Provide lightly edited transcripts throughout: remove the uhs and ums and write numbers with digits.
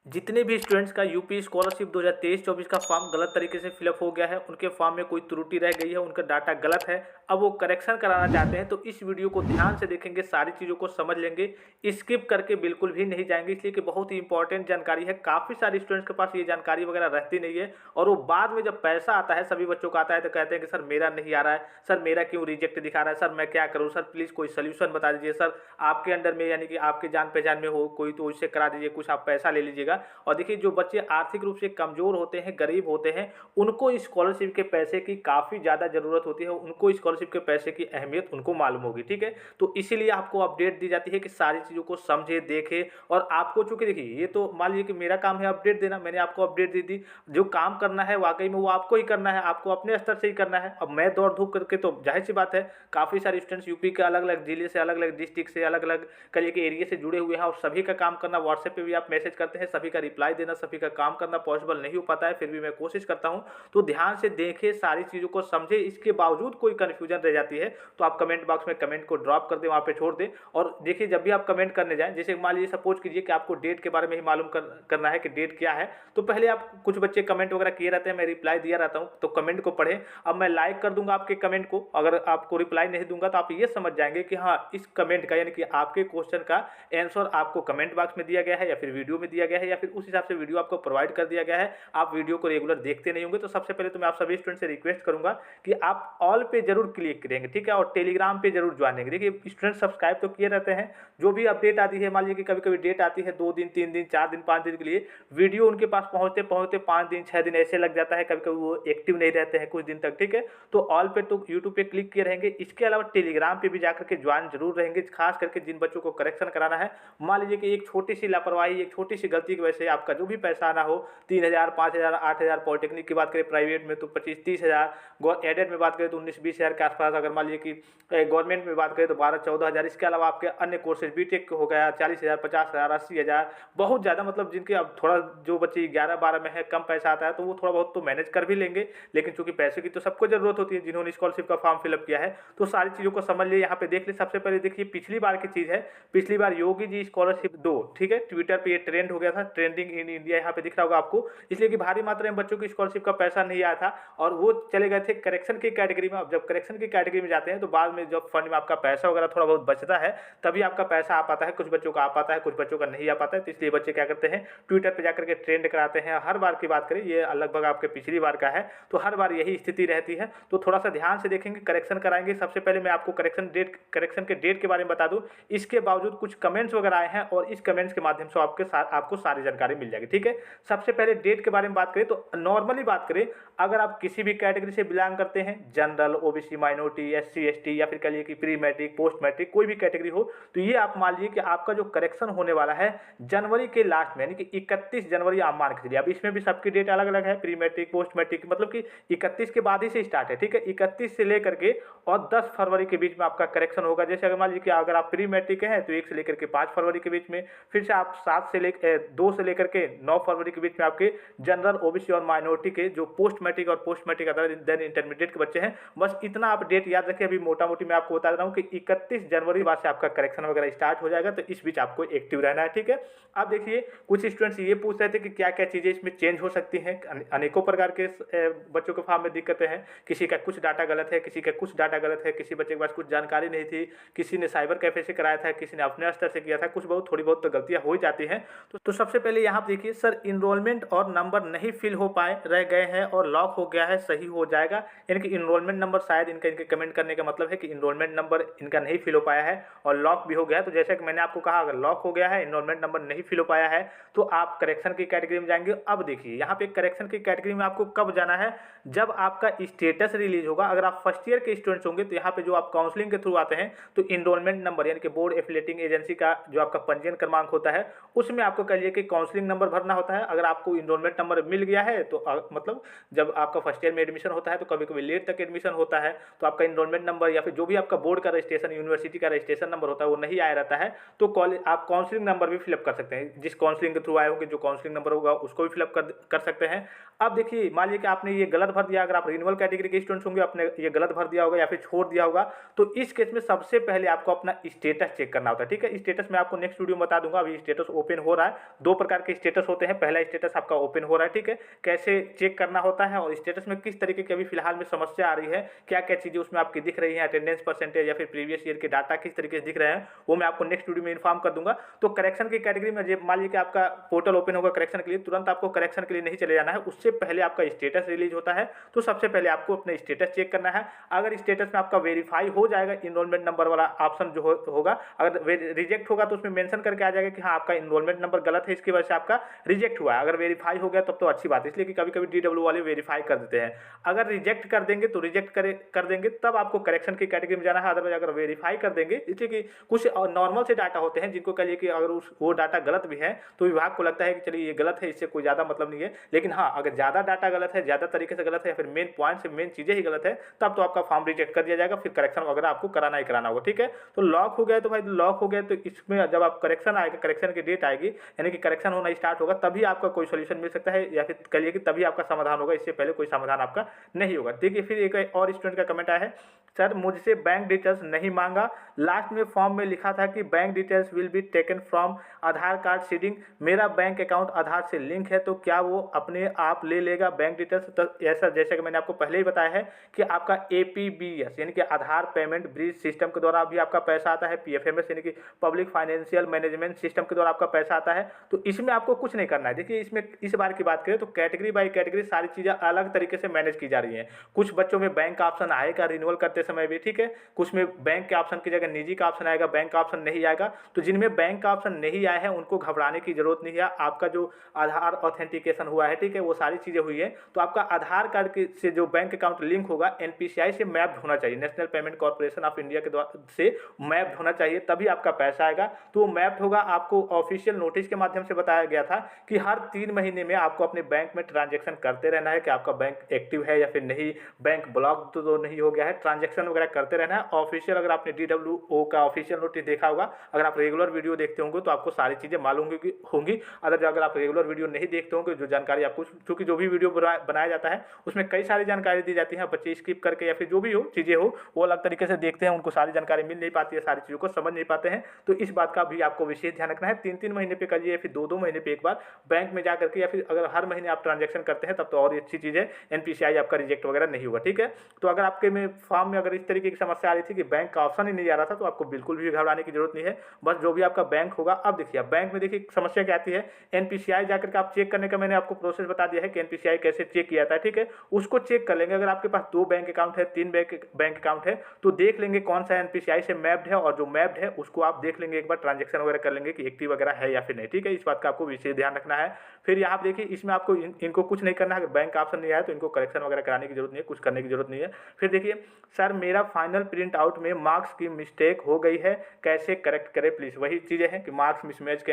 जितने भी स्टूडेंट्स का यूपी स्कॉलरशिप 2023-24 का फॉर्म गलत तरीके से फिलअप हो गया है, उनके फॉर्म में कोई त्रुटि रह गई है, उनका डाटा गलत है, अब वो करेक्शन कराना चाहते हैं, तो इस वीडियो को ध्यान से देखेंगे, सारी चीज़ों को समझ लेंगे, स्किप करके बिल्कुल भी नहीं जाएंगे, इसलिए कि बहुत ही इंपॉर्टेंट जानकारी है। काफ़ी सारे स्टूडेंट्स के पास ये जानकारी वगैरह रहती नहीं है, और वो बाद में जब पैसा आता है, सभी बच्चों का आता है, तो कहते हैं कि सर मेरा नहीं आ रहा है, सर मेरा क्यों रिजेक्ट दिखा रहा है, सर मैं क्या करूँ, सर प्लीज़ कोई सोल्यूशन बता दीजिए, सर आपके अंडर में यानी कि आपके जान पहचान में हो कोई तो उससे करा दीजिए, कुछ आप पैसा ले लीजिएगा। और देखिए जो बच्चे आर्थिक रूप से कमज़ोर होते हैं, गरीब होते हैं, उनको स्कॉलरशिप के पैसे की काफ़ी ज़्यादा ज़रूरत होती है, उनको स्कॉलरशिप के पैसे की अहमियत उनको मालूम होगी, ठीक है। तो इसीलिए आपको अपडेट दी जाती है कि सारी चीज़ों को समझे, देखे, और आपको चूँकि देखिए ये तो मान लीजिए कि मेरा काम है अपडेट देना, मैंने आपको अपडेट दे दी, जो काम करना है वाकई में वो आपको ही करना है, आपको अपने स्तर से ही करना है। अब मैं दौड़ धूप करके तो जाहिर सी बात है, काफ़ी सारे स्टूडेंट्स यूपी के अलग अलग जिले से, अलग अलग डिस्ट्रिक्ट से, अलग अलग करिए के एरिया से जुड़े हुए हैं, और सभी का काम करना, व्हाट्सएप पे भी आप मैसेज करते हैं, सभी का रिप्लाई देना, सभी का काम करना पॉसिबल नहीं हो पाता है, फिर भी मैं कोशिश करता हूं। तो ध्यान से देखें, सारी चीज़ों को समझे, इसके बावजूद कोई कन्फ्यूजन रह जाती है तो आप कमेंट बॉक्स में कमेंट को ड्रॉप कर दें, वहाँ पे छोड़ दें। और देखिए जब भी आप कमेंट करने जाएं, जैसे मान लीजिए सपोज कीजिए कि आपको डेट के बारे में ही मालूम करना है कि डेट क्या है, तो पहले आप कुछ बच्चे कमेंट वगैरह किए रहते हैं, मैं रिप्लाई दिया रहता हूँ, तो कमेंट को पढ़ें। अब मैं लाइक कर दूंगा आपके कमेंट को, अगर आपको रिप्लाई नहीं दूंगा तो आप ये समझ जाएंगे कि हाँ इस कमेंट का यानी कि आपके क्वेश्चन का आंसर आपको कमेंट बॉक्स में दिया गया है, या फिर वीडियो में दिया गया है, या फिर उस हिसाब से वीडियो आपको प्रोवाइड कर दिया गया है। आप वीडियो को रेगुलर देखते नहीं होंगे, तो सबसे पहले तो मैं आप सभी स्टूडेंट से रिक्वेस्ट करूंगा कि आप ऑल पे जरूर क्लिक करेंगे, ठीक है, और टेलीग्राम पे जरूर ज्वाइन करेंगे। देखिए स्टूडेंट सब्सक्राइब तो किए रहते हैं, जो भी अपडेट आती है, मान लीजिए कि कभी कभी डेट आती है 2 दिन 3 दिन 4 दिन 5 दिन के लिए, वीडियो उनके पास पहुंचते पहुंचते 5 दिन 6 दिन ऐसे लग जाता है, कभी कभी वो एक्टिव नहीं रहते हैं कुछ दिन तक, ठीक है। तो ऑल पे तो यूट्यूब पे क्लिक किए रहेंगे, इसके अलावा टेलीग्राम पे भी जाकर के ज्वाइन जरूर रहेंगे, खास करके जिन बच्चों को करेक्शन कराना है। मान लीजिए कि एक छोटी सी लापरवाही, एक छोटी सी गलती की वजह से आपका जो भी पैसा आना हो, 3,000 5,000 8,000, पॉलिटेक्निक की बात करें प्राइवेट में तो 25-30,000, एडेड में बात करें तो 19-20,000 के आसपास, अगर मान लीजिए कि गवर्नमेंट में बात करें तो 12-14,000, इसके अलावा आपके अन्य कोर्सेज बीटेक हो गया 40,000 50,000 80,000, बहुत ज़्यादा, मतलब जिनके अब थोड़ा जो बच्चे 11-12 में है, कम पैसा आता है, तो वो थोड़ा बहुत तो मैनेज कर भी लेंगे, लेकिन चूंकि पैसे की तो सबको जरूरत होती है जिन्होंने स्कॉलरशिप का फॉर्म फिलअप किया है। तो सारी चीज़ों को समझ लिए, यहाँ पे देख ले। सबसे पहले देखिए पिछली बार की चीज़ है, पिछली बार योगी जी स्कॉलरशिप 2, ठीक है, ट्विटर पे ये ट्रेंड हो गया था, ट्रेंडिंग इन इंडिया यहाँ पे दिख रहा होगा आपको, इसलिए कि भारी मात्रा में बच्चों की स्कॉलरशिप का पैसा नहीं आया था, और वो चले गए थे करेक्शन की कैटेगरी में। अब जब करेक्शन की कैटेगरी में जाते हैं तो बाद में जब फंड में आपका पैसा वगैरह थोड़ा बहुत बचता है, तभी आपका पैसा आ पाता है, कुछ बच्चों का आ पाता है, कुछ बच्चों का नहीं आ पाता है। तो इसलिए बच्चे क्या करते हैं, ट्विटर पर जाकर के ट्रेंड कराते हैं। हर बार की बात करें, ये लगभग आपके पिछली बार का है, तो हर बार यही स्थिति रहती है। तो थोड़ा सा ध्यान से देखेंगे, करेक्शन कराएंगे। सबसे पहले मैं आपको करेक्शन के डेट के बारे में बता दूं, इसके बावजूद कुछ कमेंट्स वगैरह आए हैं, और इस कमेंट्स के माध्यम से आपको सारी जानकारी मिल जाएगी, ठीक है। सबसे पहले डेट के बारे में बात करें तो नॉर्मली बात करें, अगर आप किसी भी कैटेगरी से बिलोंग करते हैं, general, OBC, minority, SC ST, या फिर कह लीजिए कि प्री मैट्रिक, पोस्ट मैट्रिक, कोई भी कैटेगरी हो, तो ये आप मान लीजिए कि आपका जो करेक्शन होने वाला है जनवरी के लास्ट में, यानी कि 31 जनवरी आप मान के चलिए। अब इसमें भी सबकी डेट अलग अलग है, प्री मैट्रिक, पोस्ट मैट्रिक, मतलब कि 31 के बाद ही से स्टार्ट है, ठीक है। 31 से लेकर के और 10 फरवरी के बीच में आपका करेक्शन होगा। जैसे अगर मान लीजिए कि अगर आप प्री मैट्रिक के हैं तो 1 से लेकर के 5 फरवरी के बीच में, फिर से आप 2 से लेकर के 9 फरवरी के बीच में आपके जनरल, ओबीसी और माइनॉरिटी के जो पोस्ट मैट्रिक और post matric other than intermediate के बच्चे हैं, बस इतना आप डेट याद रखें। अभी मोटा मोटी मैं आपको बता रहा हूँ कि 31 जनवरी बाद से आपका करेक्शन वगैरह स्टार्ट हो जाएगा, तो इस बीच आपको एक्टिव रहना है, ठीक है। अब देखिए कुछ स्टूडेंट्स ये पूछ रहे थे कि क्या क्या चीज़ें इसमें चेंज हो सकती हैं। अनेकों प्रकार के बच्चों के फॉर्म में दिक्कतें हैं, किसी का कुछ डाटा गलत है, किसी का कुछ डाटा गलत है, किसी बच्चे के पास कुछ जानकारी नहीं थी, किसी ने साइबर कैफे से कराया था, किसी ने अपने स्तर से किया था, कुछ बहुत थोड़ी बहुत तो गलतियां हो ही जाती हैं। तो सबसे पहले यहाँ पर देखिए, सर इनरोलमेंट और नंबर नहीं फिल हो पाए, रह गए हैं और लॉक हो गया है, सही हो जाएगा। यानी कि इनरोलमेंट नंबर शायद इनके कमेंट करने का मतलब है कि इनरोलमेंट नंबर इनका नहीं फिल हो पाया है और लॉक भी हो गया है। तो जैसे कि मैंने आपको कहा, अगर लॉक हो गया है, इनरोलमेंट नंबर नहीं फिल हो पाया है, तो आप करेक्शन की कैटेगरी में जाएंगे। अब देखिए यहाँ पे करेक्शन की कैटेगरी में आपको कब जाना है, जब आपका स्टेटस रिलीज होगा। अगर आप फर्स्ट ईयर के स्टूडेंट्स होंगे तो यहाँ पे जो आप काउंसलिंग के थ्रू आते हैं, तो इनरोलमेंट नंबर यानी कि बोर्ड एफिलिएटिंग एजेंसी का जो आपका पंजीयन क्रमांक होता है, उसमें आपको कह लीजिए कि काउंसलिंग नंबर भरना होता है। अगर आपको इनरोलमेंट नंबर मिल गया है तो मतलब जब आपका फर्स्ट ईयर में एडमिशन होता है तो कभी कभी लेट तक एडमिशन होता है, तो आपका इनरोलमेंट नंबर या फिर जो भी आपका बोर्ड का रजिस्ट्रेशन, यूनिवर्सिटी का रजिस्ट्रेशन नंबर होता है वो नहीं आया रहता है, तो आप काउंसलिंग नंबर भी फिलअप कर सकते हैं। जिस काउंसलिंग के थ्रू आए होंगे, जो काउंसलिंग नंबर होगा उसको भी फिलअप कर सकते हैं। अब देखिए मान लीजिए कि आपने ये गलत भर दिया, अगर आप रिन्यूअल कैटेगरी के स्टूडेंट्स होंगे, आपने ये गलत भर दिया होगा या फिर छोड़ दिया होगा, तो इस केस में सबसे पहले आपको अपना स्टेटस चेक करना होता है, ठीक है। स्टेटस मैं आपको नेक्स्ट वीडियो में बता दूंगा, अभी स्टेटस ओपन हो रहा है, 2 दो प्रकार के स्टेटस होते हैं। पहला स्टेटस आपका ओपन हो रहा है, ठीक है, कैसे चेक करना होता है और स्टेटस में किस तरीके की अभी फिलहाल में समस्या आ रही है, क्या क्या चीज़ें उसमें आपकी दिख रही हैं, अटेंडेंस परसेंटेज या फिर प्रीवियस ईयर के डाटा किस तरीके से दिख रहे हैं, वो मैं आपको नेक्स्ट वीडियो में इन्फॉर्म कर दूंगा। तो करेक्शन की कैटेगरी में मान लीजिए कि आपका पोर्टल ओपन होगा करेक्शन के लिए, तुरंत आपको करेक्शन के लिए नहीं चले जाना है, उससे पहले आपका स्टेटस रिलीज होता है। तो सबसे पहले आपको अपना स्टेटस चेक करना है। अगर स्टेटस में आपका वेरीफाई हो जाएगा, इनरोलमेंट नंबर वाला ऑप्शन जो होगा, अगर रिजेक्ट होगा तो उसमें मेंशन करके आ जाएगा कि हाँ आपका इनरोलमेंट नंबर गलत है, इसकी वजह से आपका रिजेक्ट हुआ है। अगर वेरीफाई हो गया तब तो अच्छी बात है, इसलिए कि कभी कभी DW वाले वेरीफाई कर देते हैं। अगर रिजेक्ट कर देंगे तो रिजेक्ट कर देंगे तब आपको करेक्शन की कैटेगरी में जाना है। अदरवाइज अगर वेरीफाई कर देंगे, इसलिए कि कुछ नॉर्मल से डाटा होते हैं जिनको कहिए कि अगर वो डाटा गलत भी है तो विभाग को लगता है कि चलिए ये गलत है, इससे कोई ज़्यादा मतलब नहीं है। लेकिन हाँ, अगर ज़्यादा डाटा गलत है, ज़्यादा तरीके से गलत है या फिर मेन पॉइंट से मेन चीज़ें ही गलत है, तब तो आपका फॉर्म रिजेक्ट कर दिया जाएगा, फिर करेक्शन वगैरह आपको कराना ही कराना होगा, ठीक है। तो लॉक हो गया तो भाई लॉक हो गया, तो इसमें जब आप करेक्शन आएगा, करेक्शन की डेट आएगी, यानी कि करेक्शन होना स्टार्ट होगा, तभी आपका कोई सोल्यूशन मिल सकता है या फिर कहिए कि तभी आपका समाधान होगा, इससे पहले कोई समाधान आपका नहीं होगा। देखिए फिर एक और स्टूडेंट का कमेंट आया है, सर मुझसे बैंक डिटेल्स नहीं मांगा, लास्ट में फॉर्म में लिखा था कि bank details will be taken from Aadhaar card seeding, मेरा बैंक अकाउंट आधार से लिंक है तो क्या वो अपने आप ले लेगा बैंक डिटेल्स? तो ऐसा जैसे कि मैंने आपको पहले ही बताया है कि आपका APBS यानी कि आधार पेमेंट ब्रिज सिस्टम के द्वारा भी आपका पैसा आता है, PFMS यानी कि पब्लिक फाइनेंशियल मैनेजमेंट सिस्टम के द्वारा आपका पैसा आता है। तो इसमें आपको कुछ नहीं करना है। देखिए इसमें इस बार की बात करें तो कैटेगरी बाय कैटेगरी सारी चीज़ें अलग तरीके से मैनेज की जा रही हैं। कुछ बच्चों में बैंक का ऑप्शन आएगा रिन्यूअल करते समय भी, ठीक है, कुछ में बैंक के ऑप्शन की जगह निजी का ऑप्शन आएगा, बैंक का ऑप्शन नहीं आएगा। तो जिनमें बैंक का ऑप्शन नहीं आया है उनको घबराने की जरूरत नहीं है। आपका जो आधार ऑथेंटिकेशन हुआ है, ठीक है, वो सारी चीज़ें हुई है, तो आपका आधार कार्ड से जो बैंक अकाउंट लिंक होगा NPCI से मैप्ड होना चाहिए, national payment corporation of India के द्वारा से मैप्ड होना चाहिए, तभी आपका पैसा आएगा। तो वो मैप्ड होगा, आपको ऑफिशियल नोटिस के माध्यम से बताया गया था कि हर 3 महीने में आपको अपने बैंक में ट्रांजेक्शन करते रहना है कि आपका बैंक एक्टिव है या फिर नहीं, बैंक ब्लॉक तो नहीं हो गया है, ट्रांजेक्शन वगैरह करते रहना है। ऑफिशियल अगर आपने DWO का ऑफिशियल नोटिस देखा होगा, अगर आप रेगुलर वीडियो देखते होंगे तो आपको सारी चीज़ें मालूम होंगी। अगर आप रेगुलर वीडियो नहीं देखते होंगे, जो जानकारी आपको, क्योंकि जो भी वीडियो बनाया जाता है उसमें कई सारी जानकारी दी जाती है, बच्चे स्किप करके या फिर जो भी हो चीज़ें हो वो अलग तरीके से देखते हैं, उनको सारी जानकारी मिल नहीं पाती है, सारी चीज़ों को समझ नहीं पाते हैं। तो इस बात का भी आपको विशेष ध्यान रखना है। 3-3 महीने पे करिए या फिर 2-2 महीने पे एक बार बैंक में जा करके, या फिर अगर हर महीने आप ट्रांजेक्शन करते हैं तब तो और अच्छी चीज़ है, NPCI आपका रिजेक्ट वगैरह नहीं होगा, ठीक है। तो अगर आपके में फॉर्म में अगर इस तरीके की समस्या आ रही थी कि बैंक का ऑप्शन ही नहीं आ रहा था, तो आपको बिल्कुल भी घबराने की जरूरत नहीं है। बस जो भी आपका बैंक होगा, अब देखिए बैंक में देखिए समस्या क्या आती है, NPCI जाकर के आप चेक करने का मैंने आपको प्रोसेस बता दिया है कि NPCI कैसे चेक किया था, ठीक है, उसको चेक कर लेंगे। अगर आपके पास 2 बैंक अकाउंट है, 3 बैंक अकाउंट है, तो देख लेंगे कौन सा NPCI से मैप्ड है, और जो मैप्ड है उसको आप देख लेंगे, एक बार ट्रांजेक्शन वगैरह कर लेंगे कि एक्टिव वगैरह है या फिर नहीं, ठीक है। इस बात का आपको विशेष ध्यान रखना है। फिर यहाँ देखिए इसमें आपको इनको कुछ नहीं करना है, अगर बैंक ऑप्शन नहीं आया तो इनको करेक्शन वगैरह कराने की जरूरत नहीं है, कुछ करने की जरूरत नहीं है। फिर देखिए, सर मेरा फाइनल प्रिंट आउट में मार्क्स की मिस्टेक हो गई है, कैसे करेक्ट करें प्लीज़? वही चीज़ें हैं कि मार्क्स मिसमैच के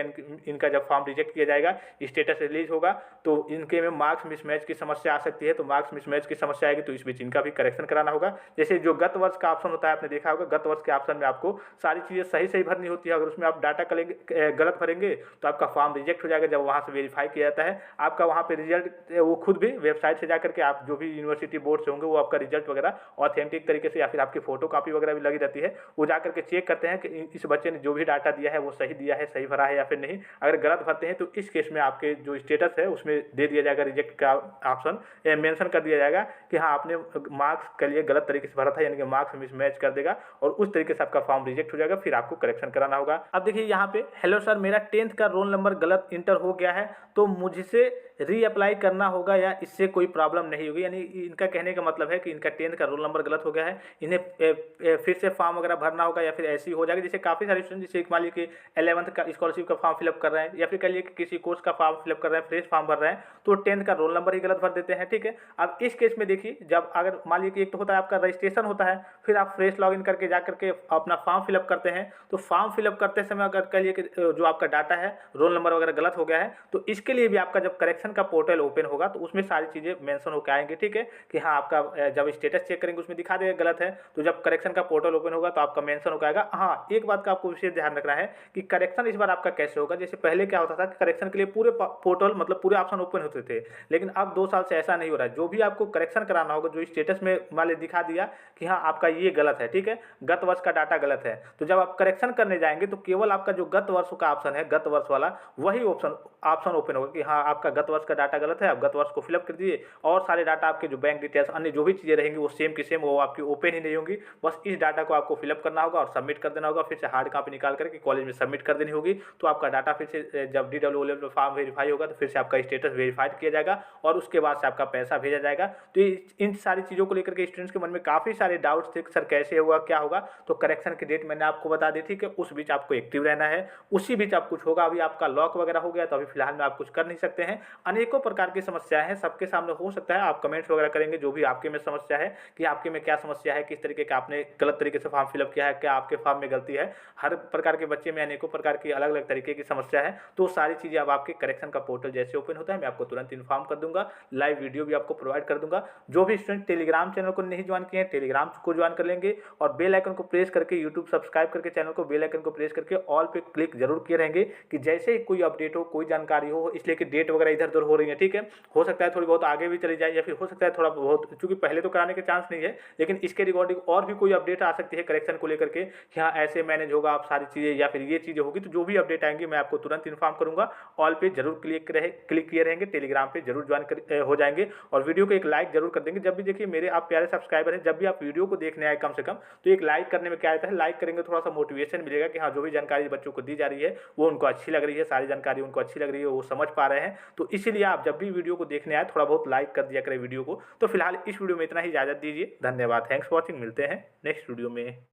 इनका जब फॉर्म रिजेक्ट किया जाएगा, स्टेटस रिलीज होगा, तो इनके में मार्क्स मिसमैच की समस्या आ सकती है। तो मार्क्स मिसमैच की समस्या आएगी तो इस बीच इनका भी करेक्शन कराना होगा। जैसे जो गत वर्ष का ऑप्शन होता है, आपने देखा होगा, गत वर्ष के ऑप्शन में आपको सारी चीज़ें सही भरनी होती है। अगर उसमें आप डाटा गलत भरेंगे तो आपका फॉर्म रिजेक्ट हो जाएगा। जब वहाँ से वेरीफाई किया जाता है, आपका वहाँ पे रिजल्ट, वो खुद भी वेबसाइट से जाकर के आप जो भी यूनिवर्सिटी बोर्ड से होंगे, वो आपका रिजल्ट वगैरह ऑथेंटिक तरीके से, या फिर आपकी फोटो कॉपी वगैरह भी लगी रहती है, वो जाकर के चेक करते हैं कि इस बच्चे ने जो भी डाटा दिया है वो सही दिया है, सही भरा है या फिर नहीं। अगर गलत भरते हैं तो इस केस में आपके जो स्टेटस है उसमें दे दिया जाएगा रिजेक्ट का ऑप्शन, मेंशन कर दिया जाएगा कि हाँ आपने मार्क्स के लिए गलत तरीके से भरा था, यानी कि मार्क्स मिसमैच कर देगा और उस तरीके से आपका फॉर्म रिजेक्ट हो जाएगा। फिर आपको करेक्शन कराना होगा। अब देखिए यहाँ पे, हेलो सर मेरा 10th का रोल नंबर गलत इंटर हो गया है, तो मुझसे रीअप्लाई करना होगा या इससे कोई प्रॉब्लम नहीं होगी? यानी इनका कहने का मतलब है कि इनका 10th का रोल नंबर गलत हो गया है, इन्हें फिर से फॉर्म वगैरह भरना होगा या फिर ऐसी हो जाएगी। जैसे काफ़ी सारे स्टूडेंट, जैसे मान लीजिए कि 11th का स्कॉलरशिप का फॉर्म फिलअप कर रहे हैं, या फिर कह लीजिए कि किसी कोर्स का फॉर्म फिलअप कर रहे हैं, फ्रेश फॉर्म भर रहे हैं, तो 10th का रोल नंबर ही गलत भर देते हैं, ठीक है। अब इस केस में देखिए, जब अगर मान लीजिए कि एक तो होता है आपका रजिस्ट्रेशन होता है, फिर आप फ्रेश लॉगिन करके जा करके अपना फॉर्म फिलअप करते हैं, तो फॉर्म फिलअप करते समय अगर कह लीजिए कि जो आपका डाटा है, रोल नंबर वगैरह गलत हो गया है, तो इसके लिए भी आपका जब करेक्शन का पोर्टल ओपन होगा तो उसमें सारी चीज़ें मेंशन होकर आएंगे, ठीक है, कि हाँ आपका जब स्टेटस चेक करेंगे उसमें दिखा देगा गलत है, तो जब करेक्शन का पोर्टल ओपन होगा तो आपका मेंशन होकर आएगा। हाँ, एक बात का आपको विशेष ध्यान रखना है कि करेक्शन इस बार आपका कैसे होगा। जैसे पहले क्या होता था कि करेक्शन के लिए पूरे पोर्टल, मतलब पूरे ऑप्शन ओपन होते थे, लेकिन अब 2 साल से ऐसा नहीं हो रहा है। जो भी आपको करेक्शन कराना होगा, जो स्टेटस में मान लीजिए दिखा दिया कि हाँ आपका ये गलत है, ठीक है, गत वर्ष का डाटा गलत है। तो जब आप करेक्शन करने जाएंगे तो केवल आपका जो गत वर्ष का ऑप्शन है, गत वर्ष वाला, वही ऑप्शन ऑप्शन ओपन होगा कि हाँ आपका गत वर्ष का डाटा गलत है, आप गत वर्ष को फिलअप कर दीजिए, और सारे डाटा आपके जो बैंक डिटेल्स अन्य जो भी चीज़ें रहेंगी वो सेम की सेम, वो आपकी ओपन ही नहीं होंगी। बस इस डाटा को आपको फिलअप करना होगा और सबमिट कर देना होगा, फिर से हार्ड कॉपी निकाल करके कॉलेज में सबमिट कर देनी होगी। तो आपका डाटा फिर से जब DWO लेवल फॉर्म वेरीफाई होगा तो फिर से आपका स्टेटस वेरीफाइड किया जाएगा और उसके बाद से आपका पैसा भेजा जाएगा। तो इन सारी चीज़ों को लेकर के स्टूडेंट्स के मन में काफ़ी सारे डाउट्स थे, सर कैसे होगा, क्या होगा। तो करेक्शन की डेट मैंने आपको बता दी थी कि उस बीच आपको एक्टिव रहना है, उसी बीच आप कुछ होगा। अभी आपका लॉक वगैरह हो गया तो अभी फिलहाल में आप कुछ कर नहीं सकते हैं। अनेकों प्रकार की समस्याएं हैं, सबके सामने हो सकता है आप कमेंट्स वगैरह करेंगे जो भी आपके में समस्या है कि आपके में क्या समस्या है, किस तरीके का आपने गलत तरीके से फॉर्म फिलअप किया है, क्या आपके फॉर्म में गलती है। हर प्रकार के बच्चे में अनेकों प्रकार की अलग अलग तरीके की समस्या है। तो सारी चीज़ें अब आपके करेक्शन का पोर्टल जैसे ओपन होता है मैं आपको तुरंत इन्फॉर्म कर दूंगा, लाइव वीडियो भी आपको प्रोवाइड कर दूंगा। जो भी स्टूडेंट टेलीग्राम चैनल को नहीं ज्वाइन किए हैं टेलीग्राम को ज्वाइन कर लेंगे और बेल आइकन को प्रेस करके यूट्यूब सब्सक्राइब करके चैनल को बेल आइकन को प्रेस करके ऑल पे क्लिक जरूर किए रहेंगे कि जैसे ही कोई अपडेट हो, कोई जानकारी हो, इसलिए कि डेट वगैरह इधर उधर हो रही है, ठीक है, हो सकता है थोड़ी बहुत आगे भी चली जाए या फिर हो सकता है थोड़ा बहुत, क्योंकि पहले तो कराने के चांस नहीं है, लेकिन इसके रिगार्डिंग और भी कोई अपडेट आ सकती है करेक्शन को लेकर के कि हाँ ऐसे मैनेज होगा आप सारी चीज़ें या फिर ये चीज़ें होगी। तो जो भी अपडेट आएंगी मैं आपको तुरंत इन्फॉर्म करूंगा। ऑल पे जरूर क्लिक किए रहेंगे, टेलीग्राम पे जरूर ज्वाइन हो जाएंगे और वीडियो को एक लाइक जरूर कर देंगे। जब भी देखिए मेरे आप प्यारे सब्सक्राइबर हैं, जब भी आप वीडियो को देखने आए कम से कम तो एक लाइक करने में क्या आता है, लाइक करेंगे थोड़ा सा मोटिवेशन मिलेगा कि हाँ जो भी जानकारी बच्चों को दी जा रही है वो उनको अच्छी लग रही है, सारी जानकारी उनको अच्छी लग रही है, वो समझ पा रहे हैं। तो इसीलिए आप जब भी वीडियो को देखने आए थोड़ा बहुत लाइक कर दिया करें वीडियो को। तो फिलहाल इस वीडियो में इतना ही, इजाजत दीजिए, धन्यवाद, थैंक्स फॉर वॉचिंग, मिलते हैं नेक्स्ट वीडियो में।